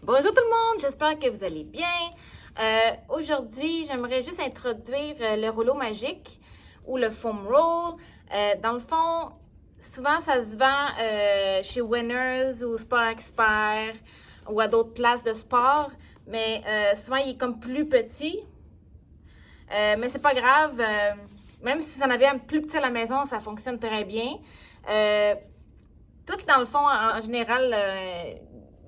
Bonjour tout le monde, j'espère que vous allez bien. Aujourd'hui, j'aimerais juste introduire le rouleau magique ou le foam roll. Dans le fond, souvent ça se vend chez Winners ou Sport Expert ou à d'autres places de sport, mais souvent il est comme plus petit. Mais c'est pas grave, même si vous en avez un plus petit à la maison, ça fonctionne très bien. Tout dans le fond, en général,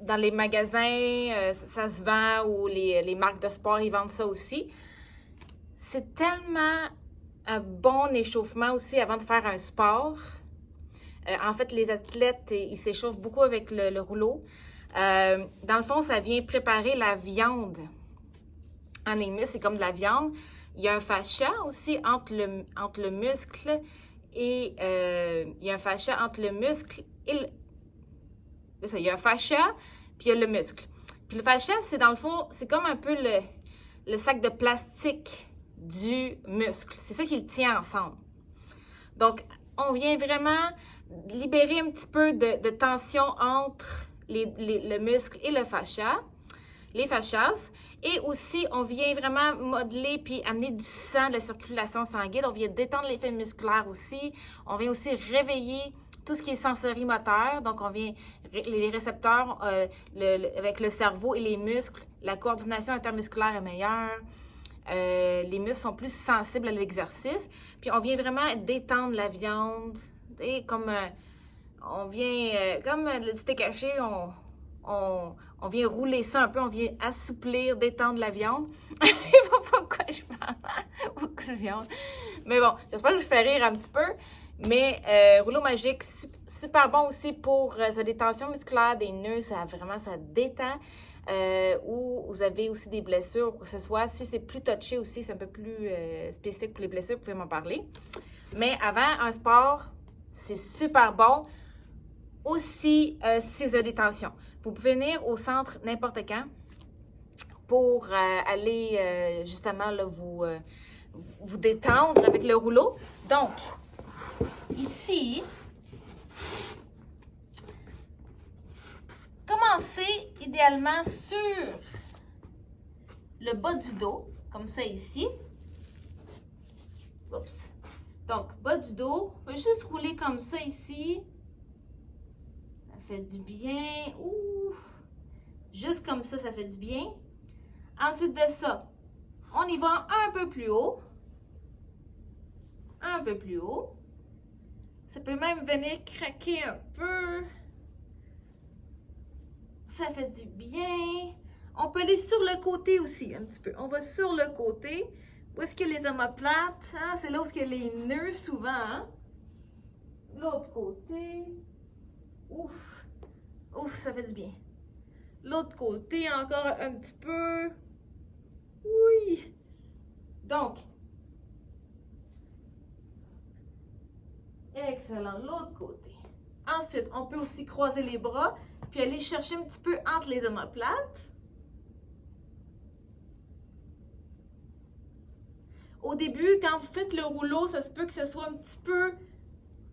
dans les magasins, ça se vend ou les marques de sport, ils vendent ça aussi. C'est tellement un bon échauffement aussi avant de faire un sport. En fait, les athlètes, ils s'échauffent beaucoup avec le rouleau. Dans le fond, ça vient préparer la viande en émus, c'est comme de la viande. Il y a un fascia aussi entre le muscle et il y a un fascia entre le muscle et le... Il y a un fascia, puis il y a le muscle. Puis le fascia, c'est dans le fond, c'est comme un peu le sac de plastique du muscle. C'est ça qui le tient ensemble. Donc, on vient vraiment libérer un petit peu de tension entre le muscle et le fascia, les fascias. Et aussi, on vient vraiment modeler puis amener du sang, de la circulation sanguine. On vient détendre l'effet musculaire aussi. On vient aussi réveiller tout ce qui est sensorimoteur. Donc, on vient, les récepteurs avec le cerveau et les muscles, la coordination intermusculaire est meilleure. Les muscles sont plus sensibles à l'exercice. Puis, on vient vraiment détendre la viande. Et comme on vient, comme le steak haché, on vient rouler ça un peu, on vient assouplir, détendre la viande. Je sais pas pourquoi je parle beaucoup de viande. Mais bon, j'espère que je vous fais rire un petit peu. Mais rouleau magique, super bon aussi pour sa détention musculaire des nœuds, ça détend. Ou vous avez aussi des blessures, ou que ce soit, si c'est plus touché aussi, c'est un peu plus spécifique pour les blessures, vous pouvez m'en parler. Mais avant un sport, c'est super bon. Aussi, si vous avez des tensions, vous pouvez venir au centre n'importe quand pour aller justement là, vous détendre avec le rouleau. Donc, ici, commencez idéalement sur le bas du dos, comme ça ici. Oups. Donc, bas du dos, on va juste rouler comme ça ici. Ça fait du bien. Ouf. Juste comme ça fait du bien. Ensuite de ça, on y va un peu plus haut. Un peu plus haut. Ça peut même venir craquer un peu. Ça fait du bien. On peut aller sur le côté aussi, un petit peu. On va sur le côté. Où est-ce qu'il y a les omoplates? Hein? C'est là où il y a les nœuds souvent. Hein? L'autre côté. Ouf. Ouf, ça fait du bien. L'autre côté, encore un petit peu. Oui. Donc, excellent. L'autre côté. Ensuite, on peut aussi croiser les bras, puis aller chercher un petit peu entre les omoplates. Au début, quand vous faites le rouleau, ça se peut que ce soit un petit peu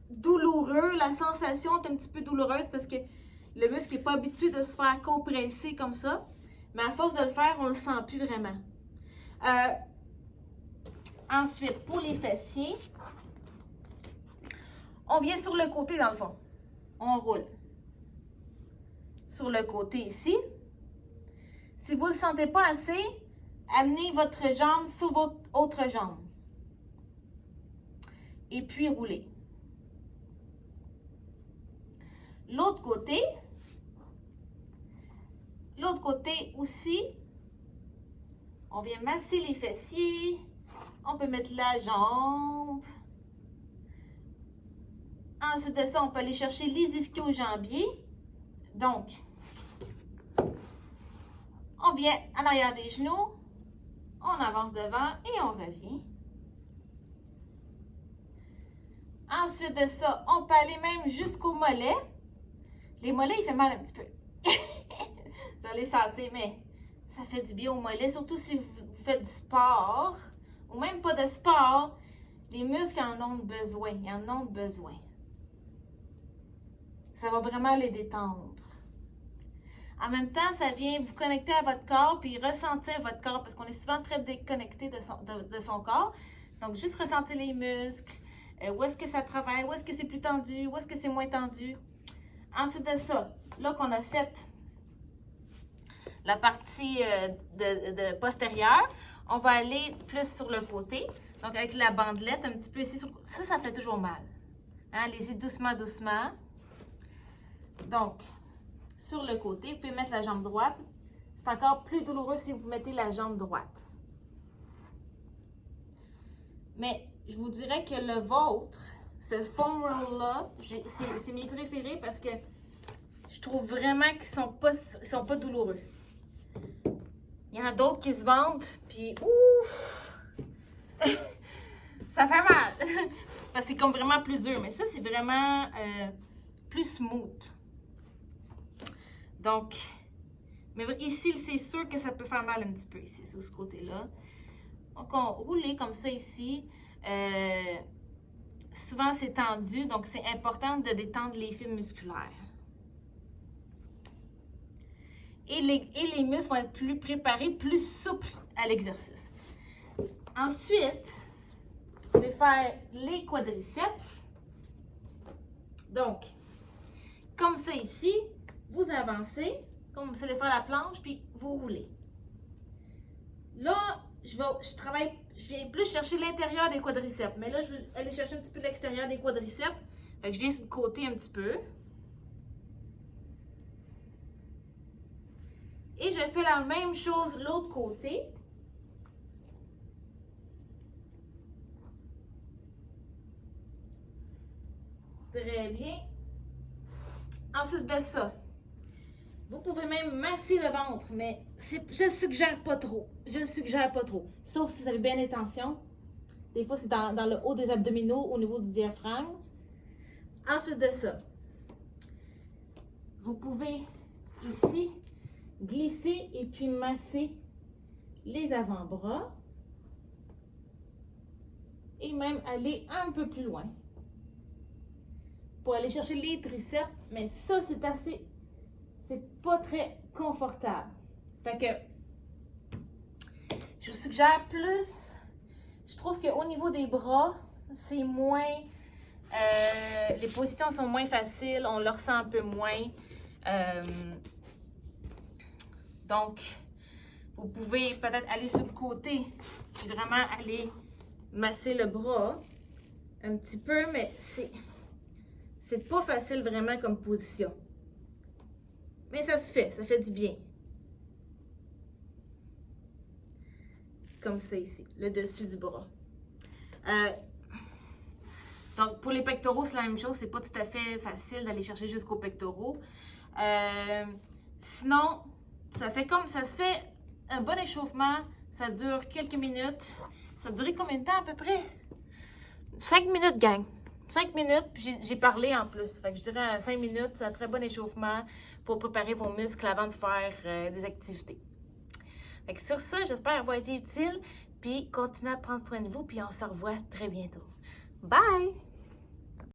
douloureux. La sensation est un petit peu douloureuse parce que le muscle n'est pas habitué de se faire compresser comme ça. Mais à force de le faire, on ne le sent plus vraiment. Ensuite, pour les fessiers, on vient sur le côté dans le fond. On roule. Sur le côté ici. Si vous ne le sentez pas assez, amenez votre jambe sur votre autre jambe. Et puis roulez. L'autre côté aussi, on vient masser les fessiers. On peut mettre la jambe. Ensuite de ça, on peut aller chercher les ischio-jambiers. Donc, on vient en arrière des genoux, on avance devant et on revient. Ensuite de ça, on peut aller même jusqu'aux mollets. Les mollets, il fait mal un petit peu. Vous allez sentir, mais ça fait du bien aux mollets, surtout si vous faites du sport ou même pas de sport. Les muscles en ont besoin, ils en ont besoin. Ça va vraiment les détendre. En même temps, ça vient vous connecter à votre corps puis ressentir votre corps parce qu'on est souvent très déconnecté de son corps. Donc, juste ressentir les muscles, où est-ce que ça travaille, où est-ce que c'est plus tendu, où est-ce que c'est moins tendu. Ensuite de ça, là qu'on a fait la partie de postérieure, on va aller plus sur le côté. Donc, avec la bandelette un petit peu ici. Ça fait toujours mal. Hein? Allez-y doucement, doucement. Donc, sur le côté, vous pouvez mettre la jambe droite. C'est encore plus douloureux si vous mettez la jambe droite. Mais je vous dirais que le vôtre, ce foam roll-là, c'est mes préférés parce que je trouve vraiment qu'ils sont pas douloureux. Il y en a d'autres qui se vendent, puis ouf! Ça fait mal! Parce que c'est comme vraiment plus dur. Mais ça, c'est vraiment plus smooth. Donc, mais ici, c'est sûr que ça peut faire mal un petit peu ici, sur ce côté-là. Donc, on roule comme ça ici. Souvent, c'est tendu, donc c'est important de détendre les fibres musculaires. Et les muscles vont être plus préparés, plus souples à l'exercice. Ensuite, je vais faire les quadriceps. Donc, comme ça ici, vous avancez, comme vous allez faire la planche, puis vous roulez. Là, je vais plus chercher l'intérieur des quadriceps, mais là, je vais aller chercher un petit peu l'extérieur des quadriceps. Fait que je viens sur le côté un petit peu. Et je fais la même chose de l'autre côté. Très bien. Ensuite de ça, vous pouvez même masser le ventre, mais je ne suggère pas trop. Je ne suggère pas trop. Sauf si vous avez bien l'intention. Des fois, c'est dans le haut des abdominaux, au niveau du diaphragme. Ensuite de ça, vous pouvez ici glisser et puis masser les avant-bras. Et même aller un peu plus loin. Pour aller chercher les triceps, mais ça, c'est pas très confortable. Fait que, je vous suggère plus, je trouve qu'au niveau des bras, c'est moins, les positions sont moins faciles, on le ressent un peu moins. Donc, vous pouvez peut-être aller sur le côté, et vraiment aller masser le bras un petit peu, mais c'est pas facile vraiment comme position. Mais ça se fait, ça fait du bien. Comme ça ici, le dessus du bras. Donc, pour les pectoraux, c'est la même chose. C'est pas tout à fait facile d'aller chercher jusqu'aux pectoraux. Sinon, ça se fait un bon échauffement. Ça dure quelques minutes. Ça a duré combien de temps à peu près? 5 minutes, gang. 5 minutes, puis j'ai parlé en plus. Fait que je dirais 5 minutes, c'est un très bon échauffement pour préparer vos muscles avant de faire des activités. Fait que sur ça, j'espère avoir été utile. Puis continuez à prendre soin de vous, puis on se revoit très bientôt. Bye!